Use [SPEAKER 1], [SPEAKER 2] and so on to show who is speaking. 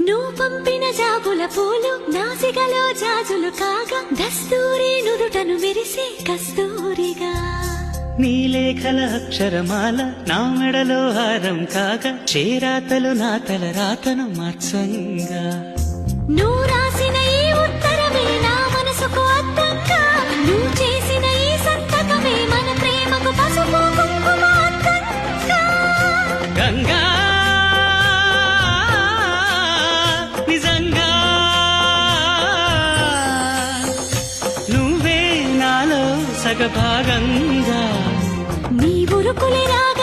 [SPEAKER 1] నువ్వు పంపిన జాబుల పూలు నాసికలో జాజులు కాగా దస్తూరి నుదుటను విరిసే కస్తూరిగా
[SPEAKER 2] నీ లేఖల అక్షరమాల నా మెడలో హారం కాగా చేరాతలు నా తల రాతను మార్చంగా
[SPEAKER 1] నువ్వు రాసిన ఈ ఉత్తరమే నా మనసుకు అద్దంగా నువ్వు చేసిన ఈ సంతకమే మన ప్రేమకు పసుపు కుంకుమ అద్దంగా
[SPEAKER 2] గంగా నిజంగా నువ్వే నాలో సగభాగంగా
[SPEAKER 1] నీ ఉరుకులే రాగా